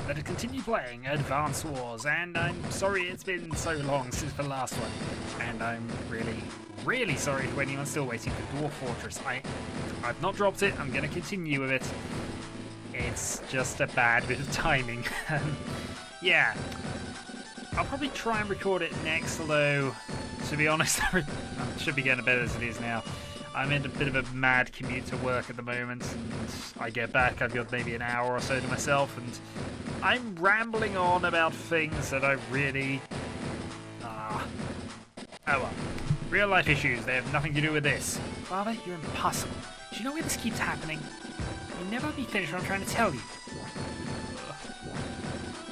that have continued playing Advance Wars, and I'm sorry it's been so long since the last one, and I'm really sorry for anyone's still waiting for Dwarf Fortress. I've not dropped it, I'm going to continue with it. It's just a bad bit of timing. Yeah, I'll probably try and record it next, although, to be honest, I should be getting better as it is now. I'm in a bit of a mad commute to work at the moment, and I get back, I've got maybe an hour or so to myself, and I'm rambling on about things that I really... Oh well. Real life issues, they have nothing to do with this. Father, you're impossible. Do you know why this keeps happening? You'll never let me finish what I'm trying to tell you.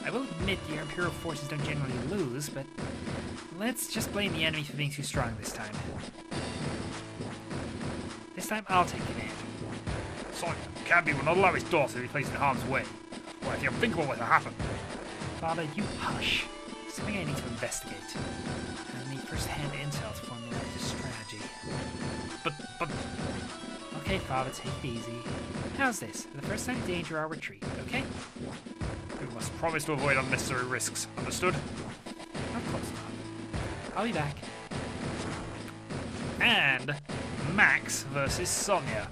I will admit your Imperial forces don't generally lose, but let's just blame the enemy for being too strong this time. This time I'll take command. Sonya, Cabby will not allow his daughter to be placed in harm's way. Or if the unthinkable were to happen. Father, you hush. Something I need to investigate. I need first-hand intel to formulate this strategy. But... Okay, Father, take it easy. How's this? For the first time in danger, I'll retreat, okay? We must promise to avoid unnecessary risks. Understood? Of course not. I'll be back. And Max versus Sonya.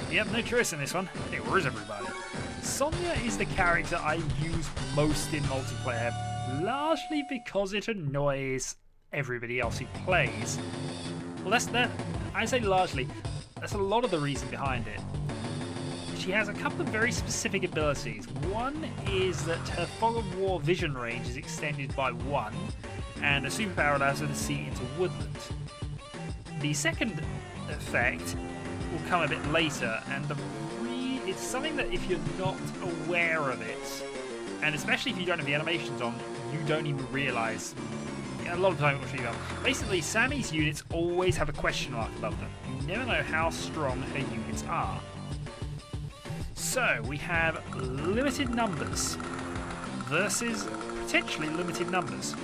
Yep, no choice in this one. Hey, where is everybody? Sonya is the character I use most in multiplayer, largely because it annoys everybody else who plays. Well, I say largely, that's a lot of the reason behind it. She has a couple of very specific abilities. One is that her fog of war vision range is extended by 1, and a superpower allows her to see into woodland. The second effect will come a bit later, and it's something that if you're not aware of it, and especially if you don't have the animations on, you don't even realise. A lot of the time it will show you. Basically, Sammy's units always have a question mark above them. You never know how strong her units are. So, we have limited numbers versus potentially limited numbers.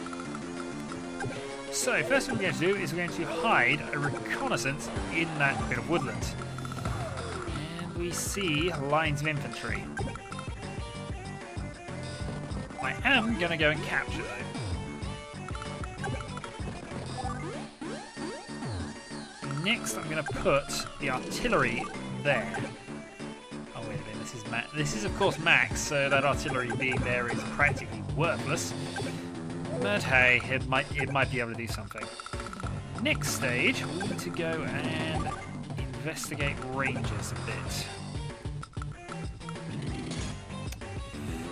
So, first thing we're going to do is we're going to hide a reconnaissance in that bit of woodland. And we see lines of infantry. I am going to go and capture though. Next, I'm going to put the artillery there. Oh wait a minute, this is of course Max, so that artillery being there is practically worthless. But hey, it might be able to do something. Next stage, we need to go and investigate ranges a bit.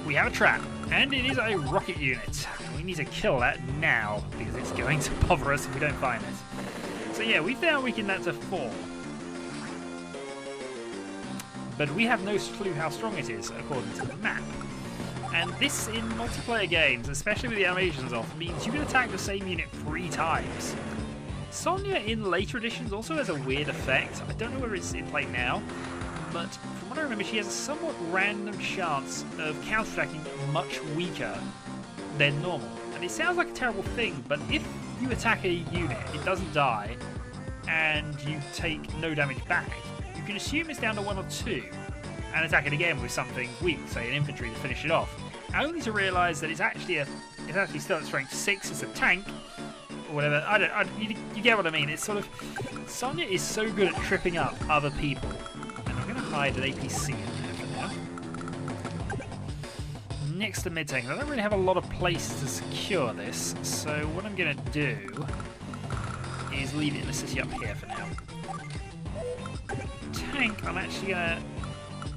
We have a trap, and it is a rocket unit. We need to kill that now, because it's going to bother us if we don't find it. So yeah, we found weakened that to 4. But we have no clue how strong it is, according to the map. And this, in multiplayer games, especially with the animations off, means you can attack the same unit 3 times. Sonya in later editions also has a weird effect. I don't know whether it's in play now, but from what I remember, she has a somewhat random chance of counterattacking much weaker than normal. And it sounds like a terrible thing, but if you attack a unit, it doesn't die, and you take no damage back, you can assume it's down to 1 or 2, and attack it again with something weak, say an infantry, to finish it off. Only to realise that it's actually still at strength 6. It's a tank, or whatever. You get what I mean. It's sort of Sonya is so good at tripping up other people, and I'm going to hide an APC in there for now. Next to mid tank, I don't really have a lot of places to secure this, so what I'm going to do is leave it in the city up here for now. Tank, I'm actually going to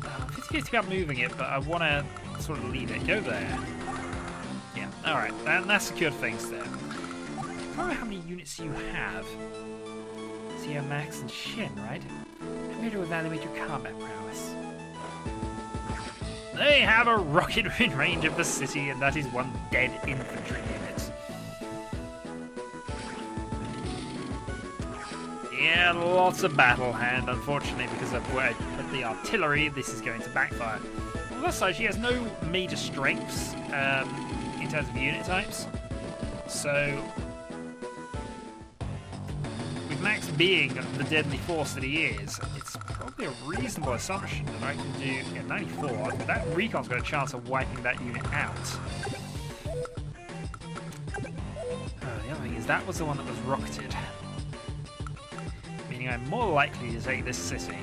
50-50 about moving it, but I want to sort of leave it. Go there. Yeah, alright. That's secured things there. I don't know how many units you have. So you have Max and Shin, right? I'm here to evaluate your combat prowess. They have a rocket in range of the city, and that is 1 dead infantry unit. Yeah, lots of battle, and unfortunately, because of where I put the artillery, this is going to backfire. On the other side, she has no major strengths in terms of unit types. So, with Max being the deadly force that he is, it's probably a reasonable assumption that I can do 94. That recon's got a chance of wiping that unit out. The other thing is that was the one that was rocketed, meaning I'm more likely to take this city.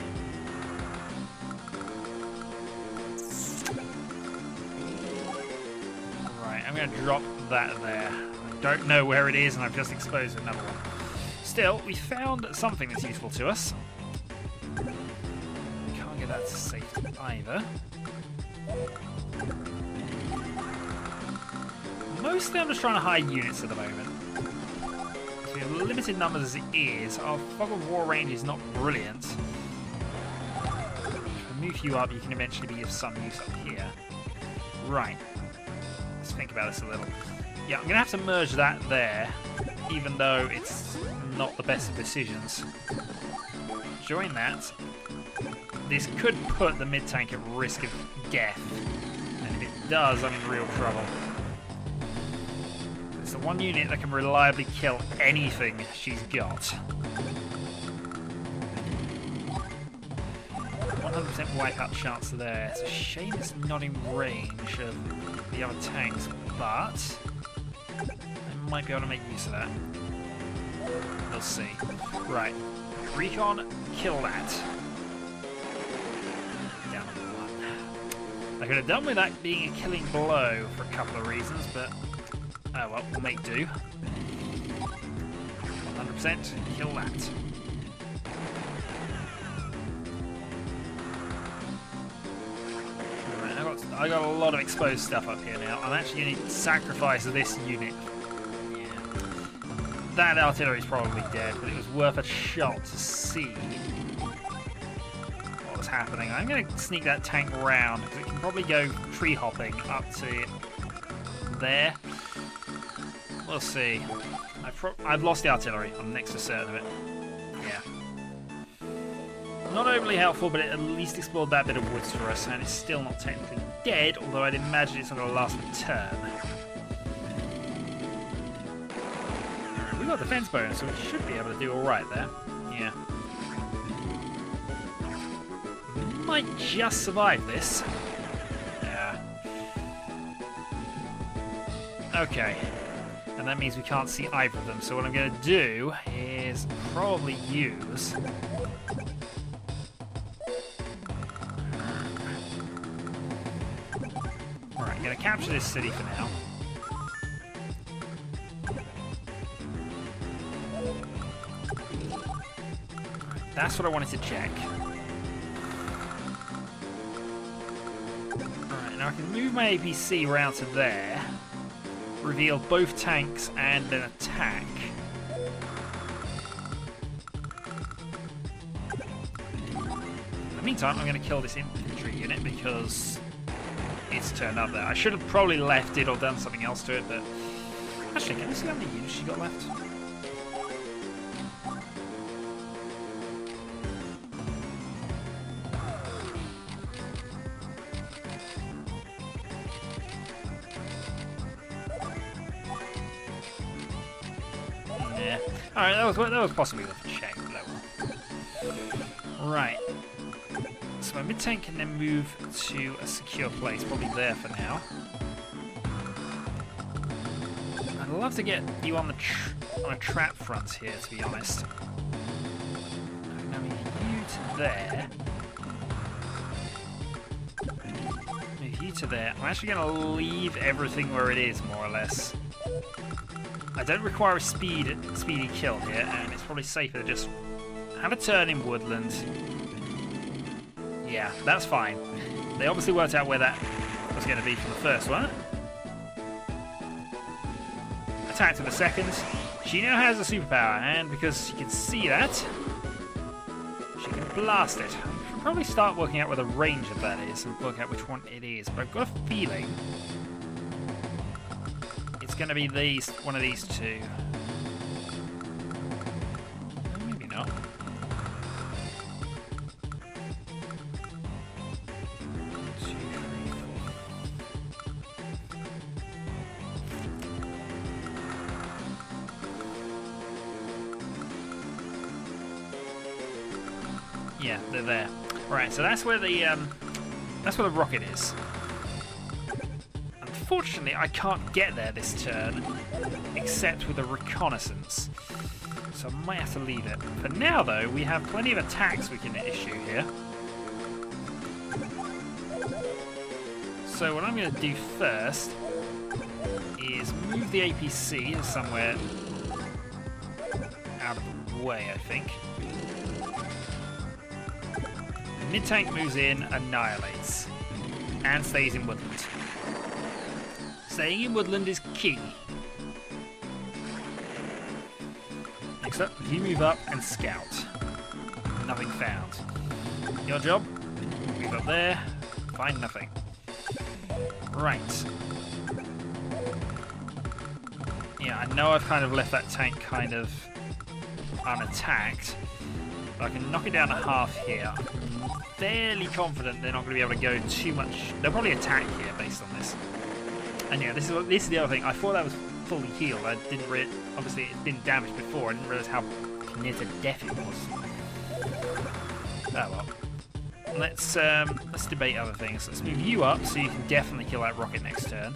Right, I'm going to drop that there. I don't know where it is, and I've just exposed another one. Still, we found something that's useful to us. Can't get that to safety either. Mostly I'm just trying to hide units at the moment. So we have limited numbers as it is. Our fog of war range is not brilliant. If we move you up, you can eventually be of some use up here. Right. Let's think about this a little. Yeah, I'm going to have to merge that there, even though it's not the best of decisions. Join that. This could put the mid-tank at risk of death, and if it does, I'm in real trouble. It's the one unit that can reliably kill anything she's got. 100% wipeout chance there. It's a shame it's not in range of the other tanks, but I might be able to make use of that. We'll see. Right. Recon, kill that. Down to 1. I could have done with that being a killing blow for a couple of reasons, but oh well, we'll make do. 100% kill that. Right, I got a lot of exposed stuff up here now. I'm actually going to sacrifice this unit. That artillery's probably dead, but it was worth a shot to see what was happening. I'm going to sneak that tank round, because it can probably go tree hopping up to there. We'll see. I've lost the artillery. I'm next to certain of it. Yeah. Not overly helpful, but it at least explored that bit of woods for us, and it's still not technically dead, although I'd imagine it's not going to last a turn. We've got defense bonus, so we should be able to do alright there. Yeah. Might just survive this. Yeah. Okay. And that means we can't see either of them, so what I'm going to do is probably use... Alright, I'm going to capture this city for now. That's what I wanted to check. Alright, now I can move my APC round to there, reveal both tanks, and then attack. In the meantime, I'm going to kill this infantry unit because it's turned up there. I should have probably left it or done something else to it, but... Actually, can I see how many units she got left? Alright, that was possibly worth a check. Right. So my mid-tank can then move to a secure place, probably there for now. I'd love to get you on a trap front here, to be honest. Now move you to there. Move you to there. I'm actually going to leave everything where it is, more or less. I don't require a speedy kill here, and it's probably safer to just have a turn in woodland. Yeah, that's fine. They obviously worked out where that was going to be for the first one. Attacked in the second. She now has a superpower, and because she can see that, she can blast it. I should probably start working out where the range of that is and work out which one it is, but I've got a feeling it's going to be one of these two. Maybe not. Yeah, they're there. Right, so that's where the rocket is. Unfortunately, I can't get there this turn, except with a reconnaissance. So I might have to leave it. For now, though, we have plenty of attacks we can issue here. So what I'm going to do first is move the APC to somewhere out of the way, I think. Mid-tank moves in, annihilates, and stays in woodland. Staying in woodland is key. Next up, you move up and scout. Nothing found. Your job, move up there, find nothing. Right. Yeah, I know I've kind of left that tank kind of unattacked, but I can knock it down to half here. I'm fairly confident they're not going to be able to go too much. They'll probably attack here based on this. And yeah, this is the other thing. I thought that was fully healed. I didn't obviously it's been damaged before. I didn't realise how near to death it was. Oh well. Let's debate other things. Let's move you up so you can definitely kill that rocket next turn.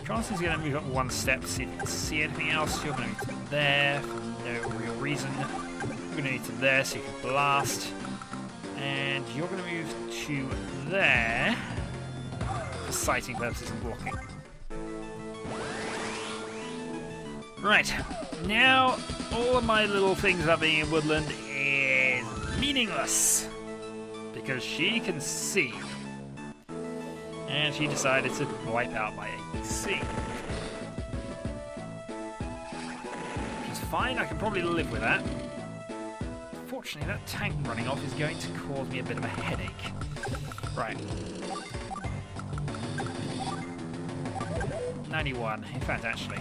Johnson's going to move up one step to see if you can see anything else. You're going to move to there for no real reason. You're going to move to there so you can blast. And you're going to move to there for sighting purposes and blocking. Right, now all of my little things about being in woodland is meaningless. Because she can see. And she decided to wipe out my APC. Which is fine, I can probably live with that. Unfortunately, that tank running off is going to cause me a bit of a headache. Right. 91, in fact, actually.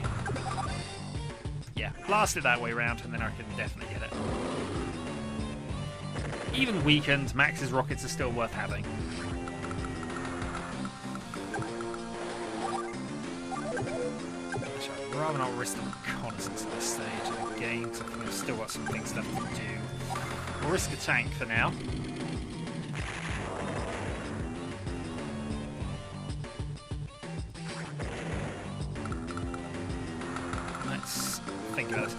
Yeah, blast it that way round, and then I can definitely get it. Even weakened, Max's rockets are still worth having. Actually, I'd rather not risk the reconnaissance at this stage of the game, because I think I've still got some things left to do. We'll risk a tank for now. Let's think about this.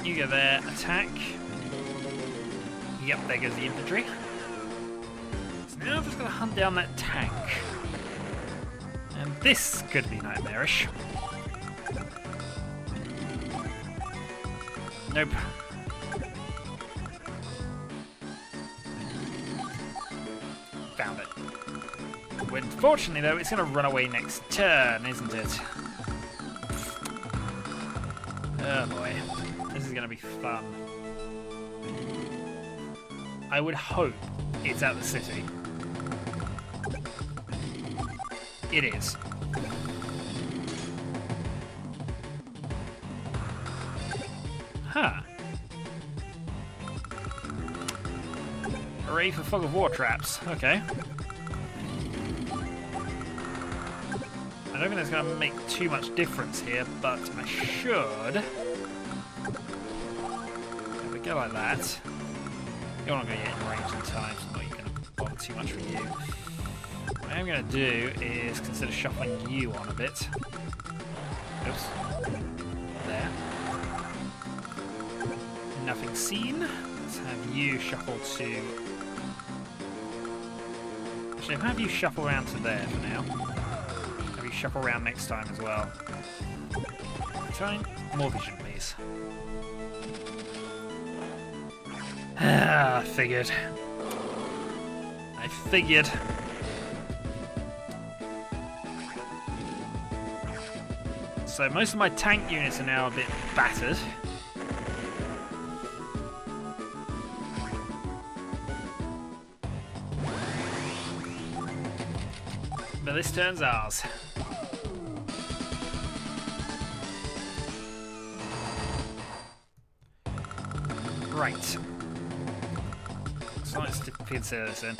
You go there, attack. Yep, there goes the infantry. So now I'm just going to hunt down that tank. And this could be nightmarish. Nope. Found it. Unfortunately, though, it's going to run away next turn, isn't it? Oh boy. This is going to be fun. I would hope it's at the city. It is. Huh. Hooray for fog of war traps. Okay. I don't think that's going to make too much difference here, but I should. If we go like that. You're not going to get in range in time, so I'm not going to bother too much with you. What I'm going to do is consider shuffling you on a bit. Oops. There. Nothing seen. Let's have you shuffle to... Actually, I'll have you shuffle around to there for now. Have you shuffle around next time as well. Time. More vision, please. Ah, I figured. So most of my tank units are now a bit battered. But this turn's ours. Right. So let's consider this then.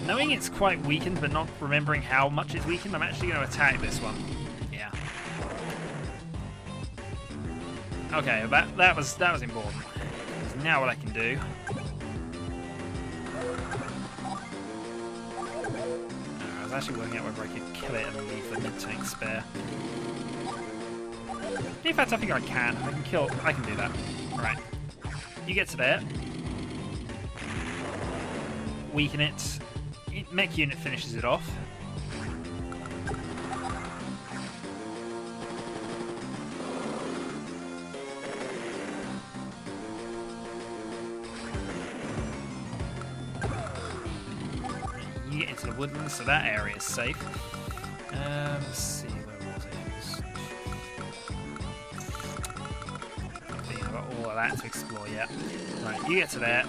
Knowing it's quite weakened, but not remembering how much it's weakened, I'm actually going to attack this one. Yeah. Okay, that was important. Now what I can do I was actually working out whether I could kill it and leave the mid-tank spare. In fact, I think I can. I can do that. Alright. You get to there. Weaken it. Mech unit finishes it off. You get into the woodlands, so that area is safe. Let's see, where was it? I think I've got all of that to explore yet. Right, you get to there.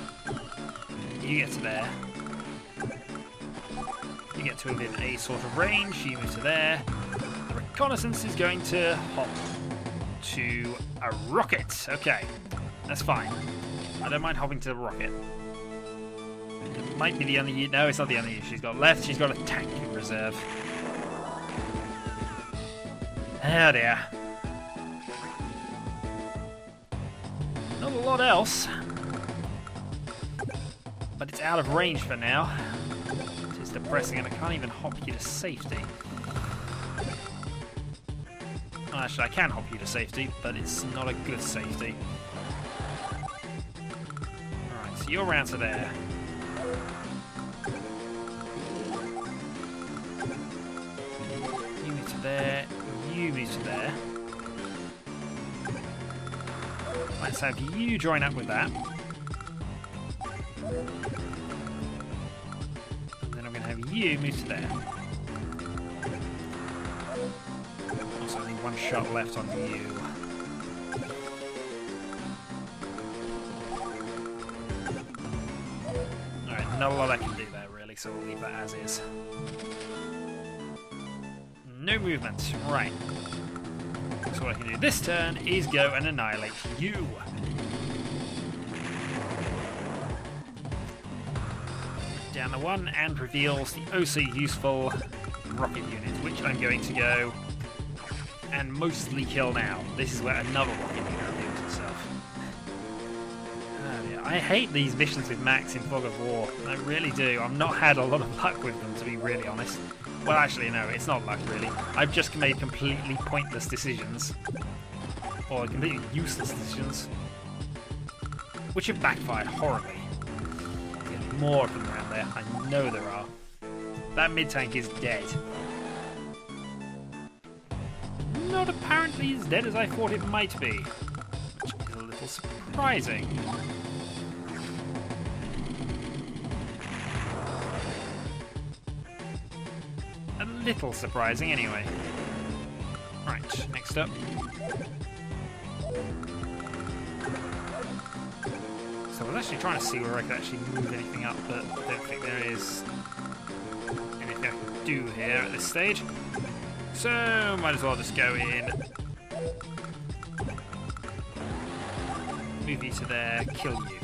You get to there. You get to within a sort of range. You move to there. The reconnaissance is going to hop to a rocket. Okay, that's fine. I don't mind hopping to the rocket. It might be the only unit. No, it's not the only unit she's got left. She's got a tank in reserve. Oh dear. Not a lot else. But it's out of range for now. It is depressing, and I can't even hop you to safety. Well, actually, I can hop you to safety, but it's not a good safety. Alright, so you're around to there. You move to there. You move to there. Let's have you join up with that. And then I'm going to have you move to there. Also, only one shot left on you. Alright, not a lot I can do there really, so we'll leave that as is. No movement. Right. So what I can do this turn is go and annihilate you. Down the one, and reveals the oh so useful rocket unit, which I'm going to go and mostly kill now. This is where another rocket unit reveals itself. Oh, yeah. I hate these missions with Max in Fog of War. I really do. I've not had a lot of luck with them, to be really honest. Well, actually, no, it's not luck, really. I've just made completely pointless decisions. Or completely useless decisions. Which have backfired horribly. There's more of them around there. I know there are. That mid-tank is dead. Not apparently as dead as I thought it might be. Which is a little surprising. A little surprising, anyway. Right, next up. So I was actually trying to see where I could actually move anything up, but I don't think there is anything I can do here at this stage. So, might as well just go in. Move you to there, kill you.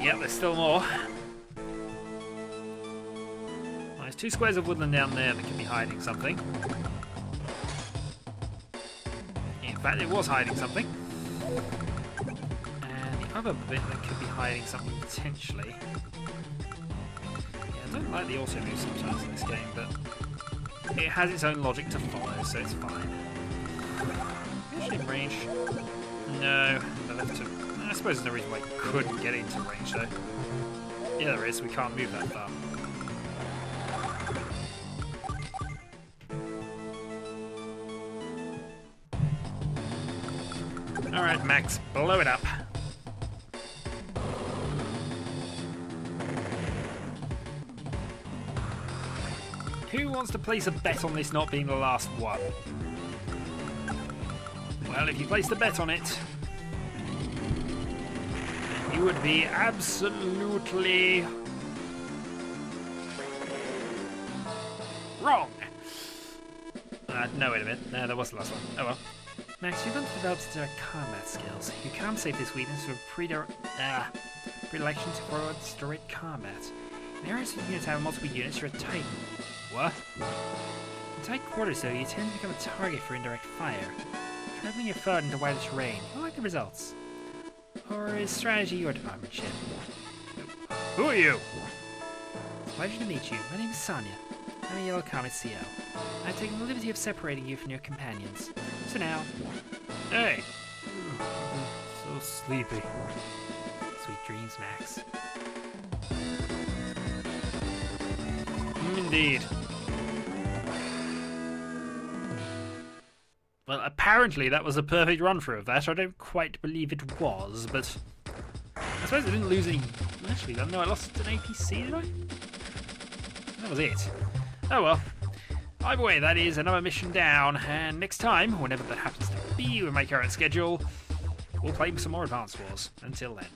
Yep, there's still more. Well, there's 2 squares of woodland down there that could be hiding something. In fact, it was hiding something. And the other bit that could be hiding something potentially. Yeah, I don't like the auto move sometimes in this game, but it has its own logic to follow, so it's fine. Actually in range. No, I left to. I suppose there's no reason why I couldn't get into range though. Yeah, there is. We can't move that far. Alright, Max, blow it up. Who wants to place a bet on this not being the last one? Well, if you placed a bet on it, you would be absolutely wrong. No, wait a minute. No, that was the last one. Oh well. Max, you've developed direct combat skills. You can't save this weakness for predilection towards direct combat. In areas of units have multiple units, you're a Titan. What? tight quarters, though, you tend to become a target for indirect fire. Traveling your foot into wider terrain, I like the results. Or is strategy your department, Ship? Who are you? Pleasure to meet you. My name is Sonya. I'm a Yellow Comet CO. I've taken the liberty of separating you from your companions. So now... Hey! So sleepy. Sweet dreams, Max. Indeed. Well, apparently that was a perfect run-through of that. I don't quite believe it was, but... I suppose I didn't lose any... Actually, no, I lost an APC, did I? That was it. Oh well. Either way, that is another mission down, and next time, whenever that happens to be with my current schedule, we'll play some more Advance Wars. Until then.